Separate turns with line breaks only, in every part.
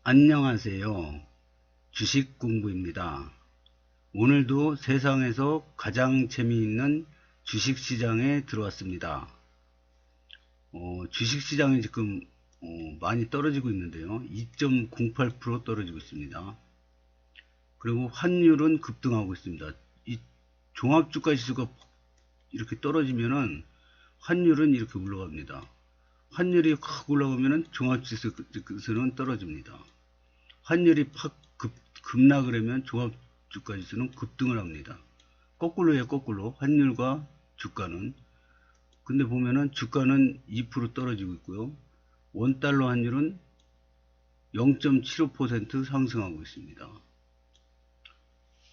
안녕하세요. 주식 공부입니다. 오늘도 세상에서 가장 재미있는 주식시장에 들어왔습니다. 주식시장이 지금 많이 떨어지고 있는데요. 2.08% 떨어지고 있습니다. 그리고 환율은 급등하고 있습니다. 이 종합주가지수가 이렇게 떨어지면은 환율은 이렇게 올라갑니다. 환율이 확 올라가면은 종합지수는 떨어집니다. 환율이 팍 급락을 하면 종합주가지수는 급등을 합니다. 거꾸로예요, 거꾸로. 환율과 주가는. 근데 보면은 주가는 2% 떨어지고 있고요. 원달러 환율은 0.75% 상승하고 있습니다.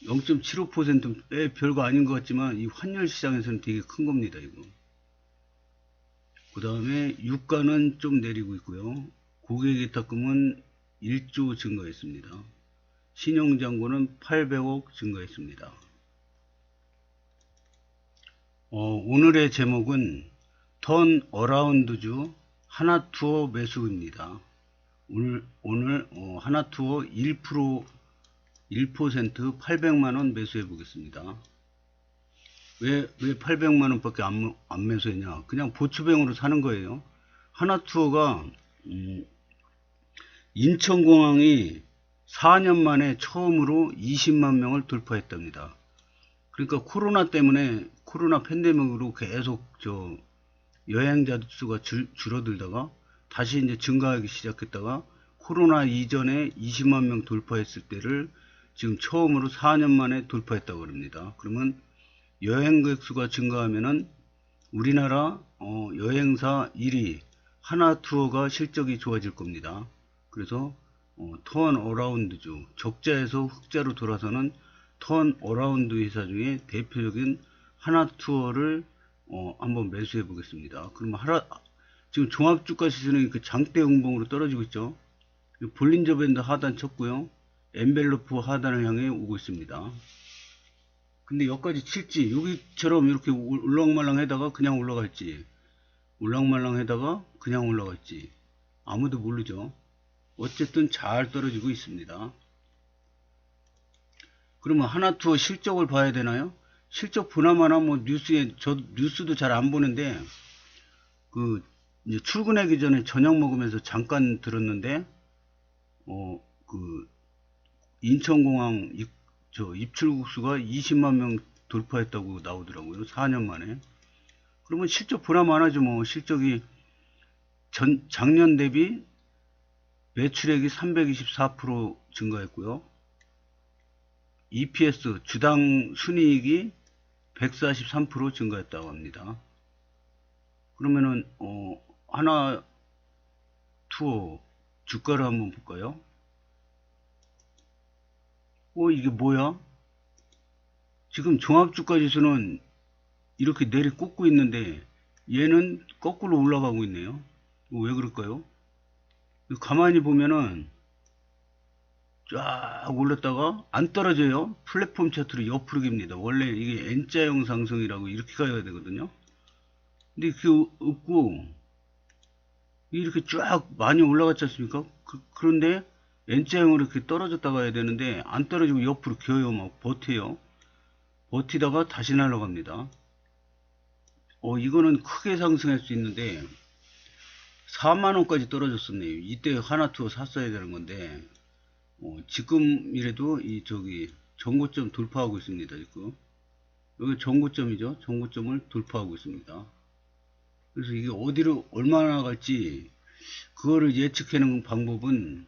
0.75%에 별거 아닌 것 같지만 이 환율 시장에서는 되게 큰 겁니다, 이거. 그 다음에 유가는 좀 내리고 있고요. 고객위탁금은 1조 증가했습니다. 신용잔고는 800억 증가했습니다. 오늘의 제목은 턴 어라운드주 하나투어 매수입니다. 오늘 하나투어 1% 800만원 매수해 보겠습니다. 왜 800만원밖에 안 매수했냐? 그냥 보추뱅으로 사는 거예요. 하나투어가 인천공항이 4년 만에 처음으로 20만 명을 돌파했답니다. 그러니까 코로나 팬데믹으로 계속 여행자 수가 줄어들다가 다시 이제 증가하기 시작했다가 코로나 이전에 20만 명 돌파했을 때를 지금 처음으로 4년 만에 돌파했다고 합니다. 그러면 여행객 수가 증가하면은 우리나라 여행사 1위 하나투어가 실적이 좋아질 겁니다. 그래서 턴 어라운드주, 적자에서 흑자로 돌아서는 턴 어라운드 회사 중에 대표적인 하나투어를 한번 매수해 보겠습니다. 그러면 지금 종합주가 지수는 그 장대 음봉으로 떨어지고 있죠. 볼린저 밴드 하단 쳤고요. 엔벨로프 하단을 향해 오고 있습니다. 근데 여기까지 칠지, 여기처럼 이렇게 울랑말랑 해다가 그냥 올라갈지, 울랑말랑 해다가 그냥 올라갈지 아무도 모르죠. 어쨌든 잘 떨어지고 있습니다. 그러면 하나투어 실적을 봐야 되나요? 실적 보나마나 뭐 뉴스도 잘 안 보는데 이제 출근하기 전에 저녁 먹으면서 잠깐 들었는데 인천공항 입출국 수가 20만 명 돌파했다고 나오더라고요. 4년 만에. 그러면 실적 보나마나죠. 뭐 실적이 작년 대비 매출액이 324% 증가했고요. EPS 주당 순이익이 143% 증가했다고 합니다. 그러면은 하나 투어 주가를 한번 볼까요? 이게 뭐야? 지금 종합주가지수는 이렇게 내리꽂고 있는데 얘는 거꾸로 올라가고 있네요. 왜 그럴까요? 가만히 보면은 쫙 올렸다가 안 떨어져요. 플랫폼 차트로 옆으로 깁니다. 원래 이게 N자형 상승이라고 이렇게 가야 되거든요. 근데 그게 없고 이렇게 쫙 많이 올라갔지 않습니까? 그런데 N자형으로 이렇게 떨어졌다 가야 되는데 안 떨어지고 옆으로 겨요. 막 버텨요. 버티다가 다시 날아갑니다. 이거는 크게 상승할 수 있는데 4만원까지 떨어졌었네요. 이때 하나투어 샀어야 되는 건데 지금이라도 전고점 돌파하고 있습니다. 지금 여기 전고점이죠. 전고점을 돌파하고 있습니다. 그래서 이게 어디로 얼마나 갈지 그거를 예측하는 방법은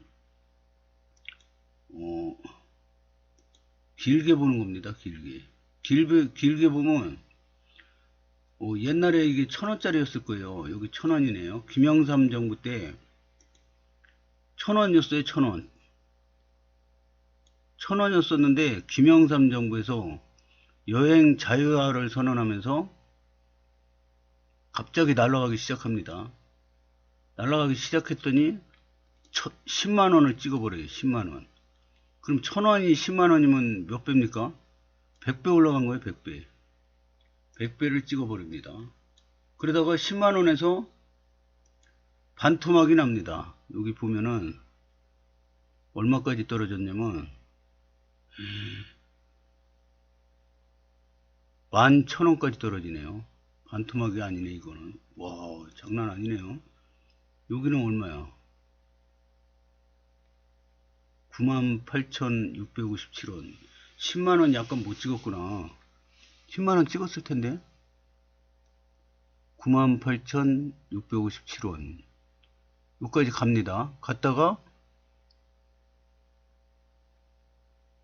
길게 보는 겁니다. 길게 보면 옛날에 이게 1,000원짜리였을 거예요. 여기 1,000원이네요. 김영삼 정부 때 1,000원이었어요. 1,000원. 1,000원이었었는데 김영삼 정부에서 여행 자유화를 선언하면서 갑자기 날아가기 시작합니다. 날아가기 시작했더니 10만원을 찍어버려요. 10만원. 그럼 1,000원이 10만원이면 몇 배입니까? 100배 올라간 거예요. 100배. 100배를 찍어버립니다. 그러다가 10만원에서 반토막이 납니다. 여기 보면은 얼마까지 떨어졌냐면 11,000원까지 떨어지네요. 반토막이 아니네 이거는. 와, 장난 아니네요. 여기는 얼마야? 98,657원. 10만원 약간 못 찍었구나. 10만원 찍었을 텐데. 98,657원. 여기까지 갑니다. 갔다가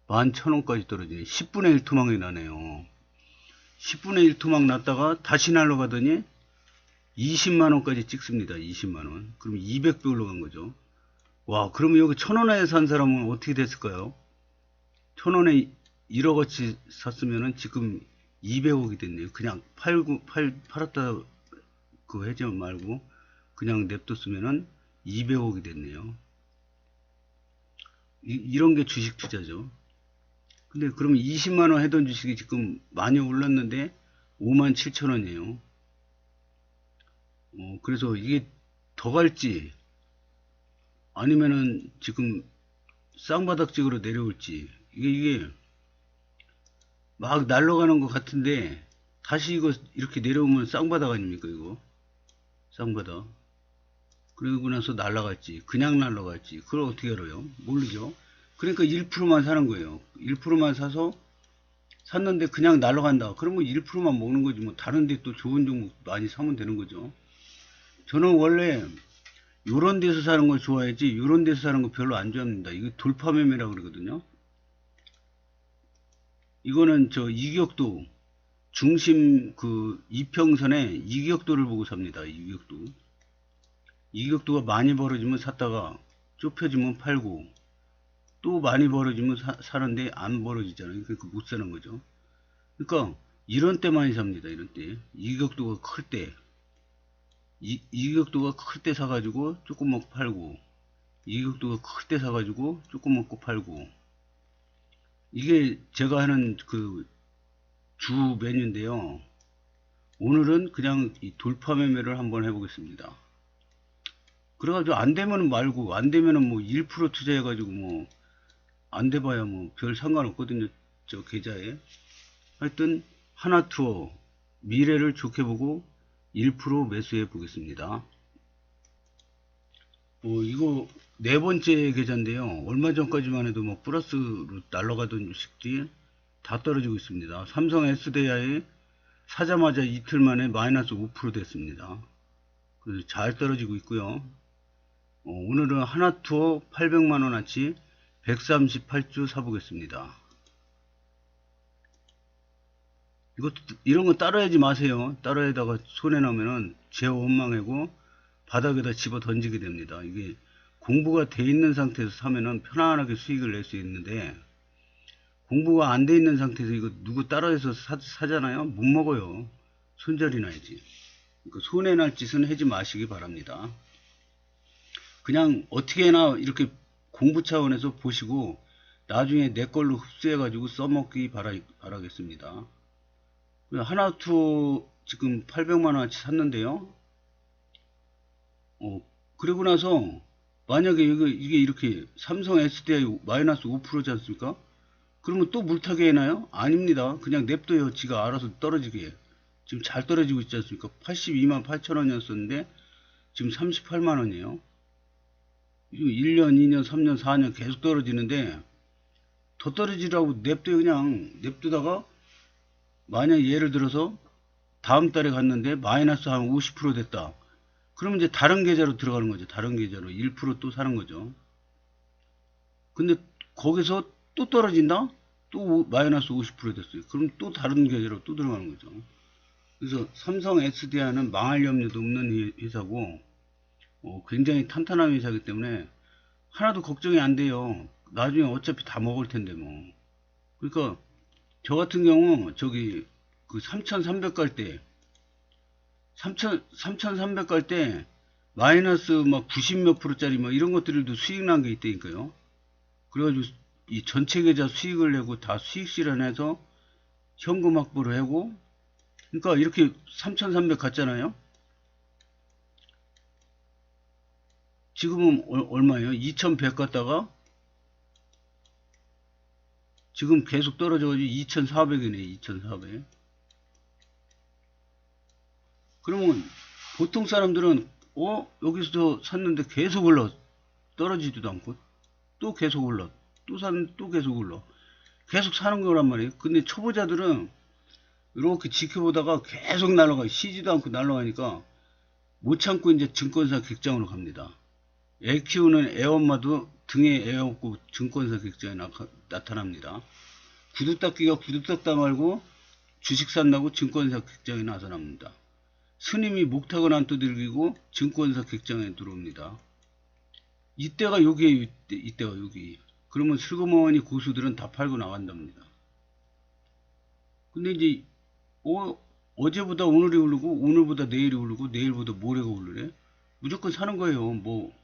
11,000원까지 떨어지네. 10분의 1 토막이 나네요. 10분의 1 토막 났다가 다시 날라가더니 20만원까지 찍습니다. 20만원. 그럼 200배 올라간 거죠. 와, 그러면 여기 1,000원에 산 사람은 어떻게 됐을까요? 1,000원에 1억어치 샀으면은 지금 200억이 됐네요. 그냥 팔았다 그 해지 말고 그냥 냅뒀으면은 200억이 됐네요. 이런 게 주식 투자죠. 근데 그러면 20만원 해던 주식이 지금 많이 올랐는데 57,000원이에요. 그래서 이게 더 갈지 아니면은 지금 쌍바닥식으로 내려올지 이게 막 날아가는 것 같은데 다시 이거 이렇게 내려오면 쌍바닥 아닙니까 이거 쌍바닥. 그러고 나서 날아갈지 그냥 날아갈지 그걸 어떻게 알아요? 모르죠. 그러니까 1%만 사는 거예요. 1%만 사서 샀는데 그냥 날아간다. 그러면 1%만 먹는 거지 뭐 다른 데 또 좋은 종목 많이 사면 되는 거죠. 저는 원래 요런 데서 사는 걸 좋아하지 요런 데서 사는 거 별로 안 좋아합니다. 이거 돌파 매매라고 그러거든요. 이거는 저 이격도 중심 그 이평선에 이격도를 보고 삽니다. 이격도. 이격도가 많이 벌어지면 샀다가 좁혀지면 팔고 또 많이 벌어지면 사는데 안 벌어지잖아요. 그러니까 못 사는 거죠. 그러니까 이런 때 많이 삽니다. 이런 때 이격도가 클 때 이격도가 클 때 사가지고 조금 먹고 팔고 이격도가 클 때 사가지고 조금 먹고 팔고 이게 제가 하는 그 주 메뉴인데요. 오늘은 그냥 이 돌파 매매를 한번 해보겠습니다. 그래가지고 안 되면은 말고 안 되면은 뭐 1% 투자해가지고 뭐 안 돼봐야 뭐 별 상관없거든요. 저 계좌에. 하여튼 하나투어 미래를 좋게 보고 1% 매수해 보겠습니다. 이거 네 번째 계좌인데요. 얼마 전까지만 해도 뭐 플러스로 날아가던 주식들이 다 떨어지고 있습니다. 삼성 S대야에 사자마자 이틀 만에 마이너스 5% 됐습니다. 그래서 잘 떨어지고 있고요. 오늘은 하나투어 800만원어치 138주 사보겠습니다. 이런 거 따라하지 마세요. 따라하다가 손해나면은 제 원망하고 바닥에다 집어 던지게 됩니다. 이게 공부가 돼 있는 상태에서 사면은 편안하게 수익을 낼 수 있는데 공부가 안 돼 있는 상태에서 이거 누구 따라해서 사잖아요. 못 먹어요. 손절이 나야지. 그러니까 손해날 짓은 하지 마시기 바랍니다. 그냥 어떻게나 이렇게 공부 차원에서 보시고 나중에 내 걸로 흡수해 가지고 써먹기 바라겠습니다. 하나투 지금 800만원어치 샀는데요. 그리고 나서 만약에 이게 이렇게 삼성 SDI 마이너스 5%지 않습니까? 그러면 또 물타기 해나요? 아닙니다. 그냥 냅둬요. 지가 알아서 떨어지게. 지금 잘 떨어지고 있지 않습니까? 82만 8천원이었었는데 지금 38만원이에요. 1년, 2년, 3년, 4년 계속 떨어지는데 더 떨어지라고 냅둬요. 그냥 냅두다가 만약 예를 들어서 다음 달에 갔는데 마이너스 한 50% 됐다. 그러면 이제 다른 계좌로 들어가는 거죠. 다른 계좌로 1% 또 사는 거죠. 근데 거기서 또 떨어진다? 또 마이너스 50% 됐어요. 그럼 또 다른 계좌로 또 들어가는 거죠. 그래서 삼성 SDI는 망할 염려도 없는 회사고 굉장히 탄탄한 회사이기 때문에 하나도 걱정이 안 돼요. 나중에 어차피 다 먹을 텐데 뭐. 그러니까 저 같은 경우 저기 그 3,300 갈 때 3,300 갈 때 마이너스 막 90 몇 프로짜리 막 이런 것들도 수익 난 게 있다니까요. 그래가지고 이 전체 계좌 수익을 내고 다 수익 실현해서 현금 확보를 하고 그러니까 이렇게 3,300 갔잖아요. 지금은 얼마예요? 2,100 갔다가 지금 계속 떨어져가지고 2,400이네. 2,400. 그러면 보통 사람들은 여기서 샀는데 계속 올라. 떨어지지도 않고 또 계속 올라. 또 계속 올라. 계속 사는 거란 말이에요. 근데 초보자들은 이렇게 지켜보다가 계속 날아가. 쉬지도 않고 날아가니까 못 참고 이제 증권사 객장으로 갑니다. 애 키우는 애엄마도 등에 애 업고 증권사 객장에 나타납니다. 구두 닦기가 구두 닦다 말고 주식 산다고 증권사 객장에 나타납니다. 스님이 목탁을 안 두들기고 증권사 객장에 들어옵니다. 이때가 여기에요. 이때가 여기. 그러면 슬그머니 고수들은 다 팔고 나간답니다. 근데 이제 어제보다 오늘이 오르고 오늘보다 내일이 오르고 내일보다 모레가 오르래. 무조건 사는 거예요. 뭐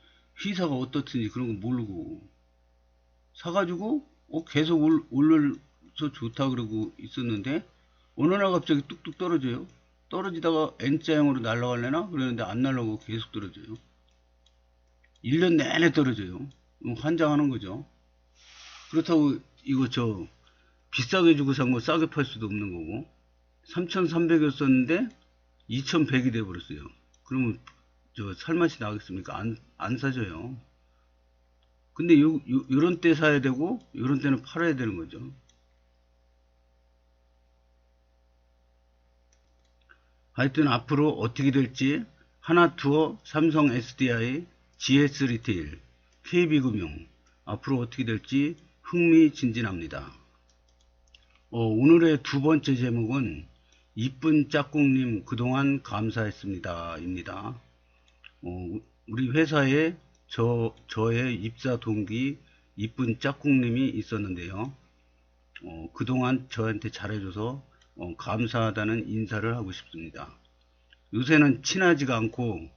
회사가 어떻든지 그런 거 모르고 사가지고 계속 올려서 좋다 그러고 있었는데 어느 날 갑자기 뚝뚝 떨어져요. 떨어지다가 N자형으로 날아갈래나 그러는데 안 날아가고 계속 떨어져요. 1년 내내 떨어져요. 환장하는 거죠. 그렇다고 이거 비싸게 주고 산 거 싸게 팔 수도 없는 거고 3,300이었었는데 2,100이 돼버렸어요. 그러면 살맛이 나겠습니까? 안 사줘요. 근데 요런 때 사야 되고 요런 때는 팔아야 되는 거죠. 하여튼 앞으로 어떻게 될지 하나투어, 삼성 SDI, GS 리테일, KB금융 앞으로 어떻게 될지 흥미진진합니다. 오늘의 두 번째 제목은 이쁜 짝꿍님 그동안 감사했습니다 입니다. 우리 회사에 저의 입사 동기 이쁜 짝꿍님이 있었는데요. 그동안 저한테 잘해줘서 감사하다는 인사를 하고 싶습니다. 요새는 친하지가 않고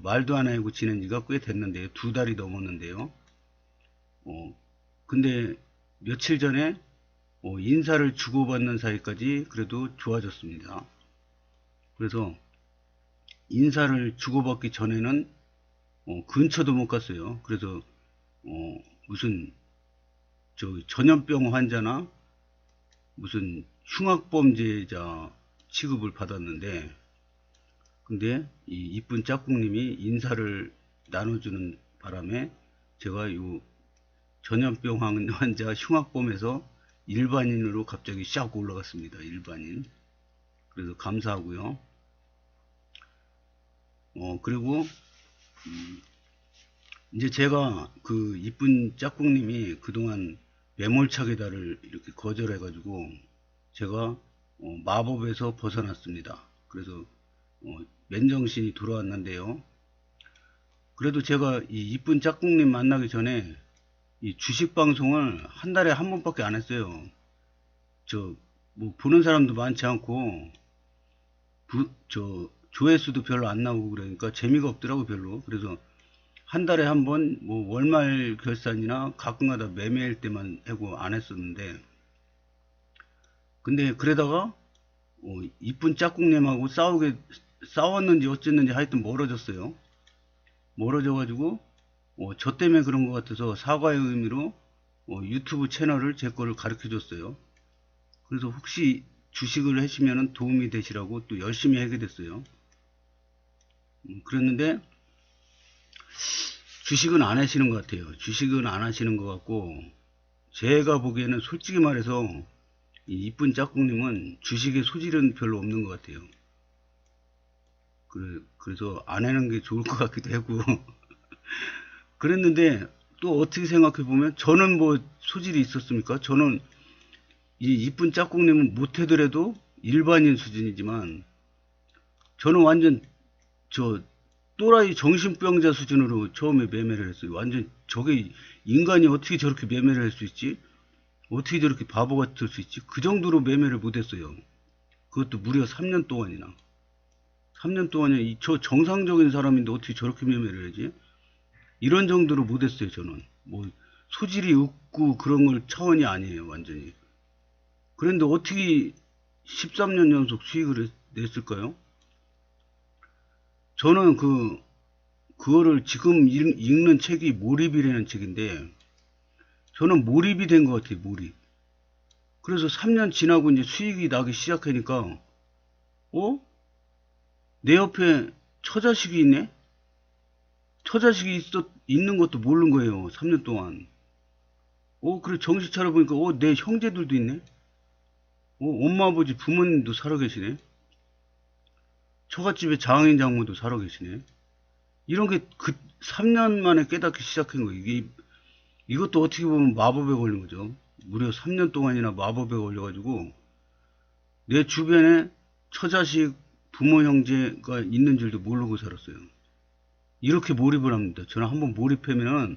말도 안 하고 지낸 지가 꽤 됐는데요. 2달이 넘었는데요. 근데 며칠 전에 인사를 주고받는 사이까지 그래도 좋아졌습니다. 그래서 인사를 주고받기 전에는 근처도 못 갔어요. 그래서 무슨 전염병 환자나 무슨 흉악범죄자 취급을 받았는데 근데 이 이쁜 짝꿍님이 인사를 나눠주는 바람에 제가 요 전염병 환자 흉악범에서 일반인으로 갑자기 샥 올라갔습니다. 일반인. 그래서 감사하고요. 그리고 이제 제가 그 이쁜 짝꿍님이 그동안 매몰차게다를 이렇게 거절해가지고 제가 마법에서 벗어났습니다. 그래서 맨정신이 돌아왔는데요. 그래도 제가 이 이쁜 짝꿍님 만나기 전에 이 주식 방송을 한 달에 한 번밖에 안 했어요. 뭐 보는 사람도 많지 않고 조회수도 별로 안 나오고 그러니까 재미가 없더라고 별로. 그래서 한 달에 한 번 뭐 월말 결산이나 가끔가다 매매일 때만 하고 안 했었는데 근데 그러다가 이쁜 짝꿍님하고 싸웠는지 어쨌는지 하여튼 멀어졌어요. 멀어져 가지고 저 때문에 그런 것 같아서 사과의 의미로 유튜브 채널을 제 거를 가르쳐 줬어요. 그래서 혹시 주식을 하시면 도움이 되시라고 또 열심히 하게 됐어요. 그랬는데 주식은 안 하시는 것 같아요. 주식은 안 하시는 것 같고 제가 보기에는 솔직히 말해서 이 이쁜 짝꿍님은 주식의 소질은 별로 없는 것 같아요. 그래서 안 하는 게 좋을 것 같기도 하고 그랬는데 또 어떻게 생각해 보면 저는 뭐 소질이 있었습니까? 저는 이 이쁜 짝꿍님은 못하더라도 일반인 수준이지만 저는 완전 또라이 정신병자 수준으로 처음에 매매를 했어요. 완전 저게 인간이 어떻게 저렇게 매매를 할 수 있지? 어떻게 저렇게 바보 같을 수 있지? 그 정도로 매매를 못했어요. 그것도 무려 3년 동안이나. 3년 동안에 저 정상적인 사람인데 어떻게 저렇게 매매를 하지? 이런 정도로 못했어요. 저는 뭐 소질이 없고 그런 걸 차원이 아니에요. 완전히. 그런데 어떻게 13년 연속 수익을 냈을까요? 저는 그거를 지금 읽는 책이 몰입이라는 책인데 저는 몰입이 된 것 같아요, 몰입. 그래서 3년 지나고 이제 수익이 나기 시작하니까, 어? 내 옆에 처자식이 있네? 처자식이 있는 것도 모르는 거예요, 3년 동안. 그래, 정신 차려보니까, 내 형제들도 있네? 엄마, 아버지, 부모님도 살아 계시네? 처갓집에 장인, 장모도 살아 계시네? 이런 게 그 3년 만에 깨닫기 시작한 거예요. 이것도 어떻게 보면 마법에 걸린 거죠. 무려 3년 동안이나 마법에 걸려가지고, 내 주변에 처자식, 부모, 형제가 있는 줄도 모르고 살았어요. 이렇게 몰입을 합니다. 저는 한번 몰입하면은,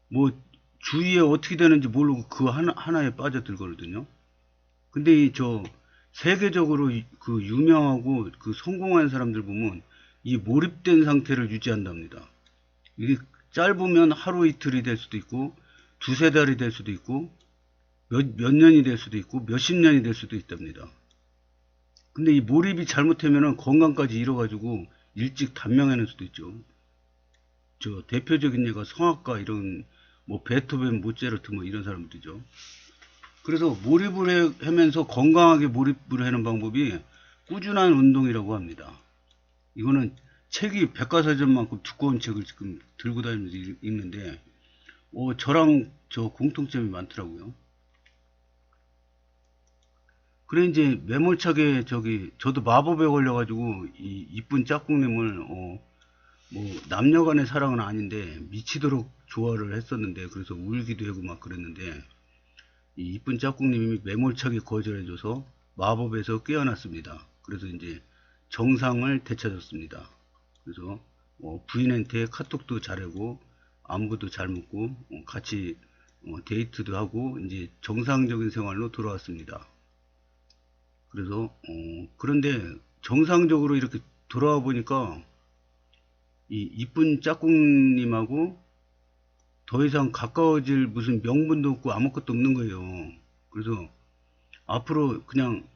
뭐, 주위에 어떻게 되는지 모르고 그 하나에 빠져들거든요. 근데 세계적으로 그 유명하고 그 성공한 사람들 보면 이 몰입된 상태를 유지한답니다. 이게 짧으면 하루 이틀이 될 수도 있고, 두세 달이 될 수도 있고, 몇 년이 될 수도 있고, 몇십 년이 될 수도 있답니다. 근데 이 몰입이 잘못하면 건강까지 잃어가지고 일찍 단명해낼 수도 있죠. 대표적인 예가 성악가 이런, 뭐, 베토벤, 모차르트 뭐 이런 사람들이죠. 그래서 몰입을 하면서 건강하게 몰입을 하는 방법이 꾸준한 운동이라고 합니다. 이거는 책이 백과사전만큼 두꺼운 책을 지금 들고 다니면서 읽는데, 저랑 공통점이 많더라고요. 그래, 이제 매몰차게 저도 마법에 걸려가지고 이 이쁜 짝꿍님을, 남녀 간의 사랑은 아닌데 미치도록 좋아를 했었는데, 그래서 울기도 하고 막 그랬는데, 이 이쁜 짝꿍님이 매몰차게 거절해줘서 마법에서 깨어났습니다. 그래서 이제 정상을 되찾았습니다. 그래서 부인한테 카톡도 잘하고 안부도 잘 묻고, 같이 데이트도 하고 이제 정상적인 생활로 돌아왔습니다. 그래서 그런데 정상적으로 이렇게 돌아와 보니까 이 이쁜 짝꿍님하고 더 이상 가까워질 무슨 명분도 없고 아무것도 없는 거예요. 그래서 앞으로 그냥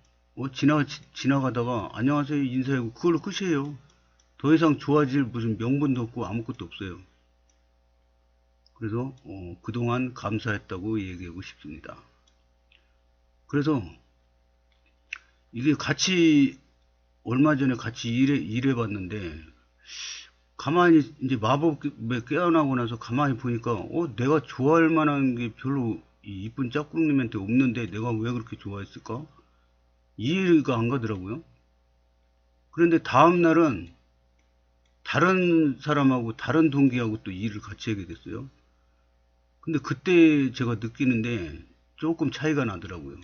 지나가다가 안녕하세요 인사하고 그걸로 끝이에요. 더 이상 좋아질 무슨 명분도 없고 아무것도 없어요. 그래서 그동안 감사했다고 얘기하고 싶습니다. 그래서 이게 얼마 전에 같이 일해봤는데, 가만히 이제 마법에 깨어나고 나서 가만히 보니까, 내가 좋아할 만한 게 별로 이 이쁜 짝꿍님한테 없는데 내가 왜 그렇게 좋아했을까? 이해가 안 가더라고요. 그런데 다음 날은 다른 사람하고 다른 동기하고 또 일을 같이 하게 됐어요. 근데 그때 제가 느끼는데 조금 차이가 나더라고요.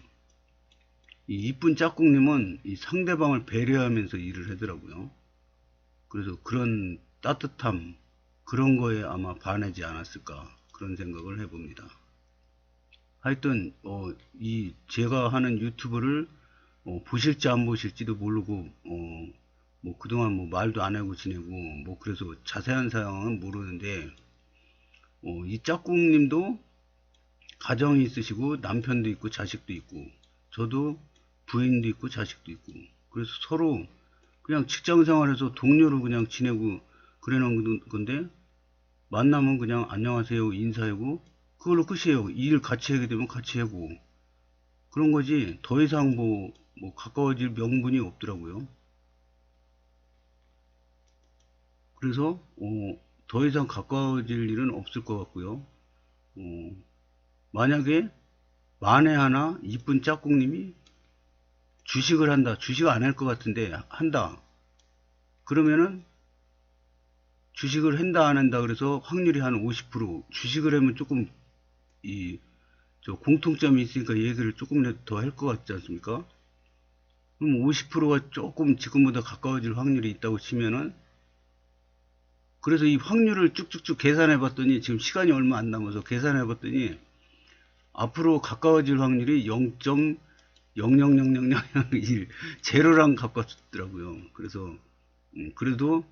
이 이쁜 짝꿍님은 이 상대방을 배려하면서 일을 하더라고요. 그래서 그런 따뜻함, 그런 거에 아마 반하지 않았을까, 그런 생각을 해봅니다. 하여튼 제가 하는 유튜브를 보실지 안 보실지도 모르고, 뭐 그동안 뭐 말도 안 하고 지내고 뭐 그래서 자세한 사항은 모르는데, 이 짝꿍님도 가정이 있으시고 남편도 있고 자식도 있고, 저도 부인도 있고 자식도 있고, 그래서 서로 그냥 직장 생활에서 동료로 그냥 지내고 그래 놓은 건데, 만나면 그냥 안녕하세요 인사하고 그걸로 끝이에요. 일 같이 하게 되면 같이 하고 그런 거지, 더 이상 뭐 가까워질 명분이 없더라고요. 그래서 더 이상 가까워질 일은 없을 것 같고요. 만약에 만에 하나 이쁜 짝꿍님이 주식을 한다, 주식 안 할 것 같은데 한다, 그러면은 주식을 한다 안 한다 그래서 확률이 한 50%, 주식을 하면 조금 공통점이 있으니까 얘기를 조금이라도 더 할 것 같지 않습니까? 그럼 50%가 조금 지금보다 가까워질 확률이 있다고 치면은, 그래서 이 확률을 쭉쭉쭉 계산해 봤더니 지금 시간이 얼마 안 남아서 계산해 봤더니 앞으로 가까워질 확률이 0.0000001, 제로랑 가깝더라고요. 그래서 그래도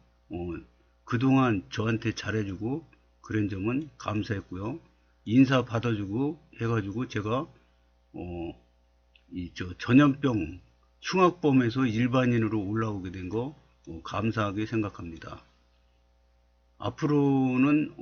그동안 저한테 잘해주고 그런 점은 감사했고요. 인사 받아주고 해가지고 제가 전염병 흉악범에서 일반인으로 올라오게 된 거 감사하게 생각합니다. 앞으로는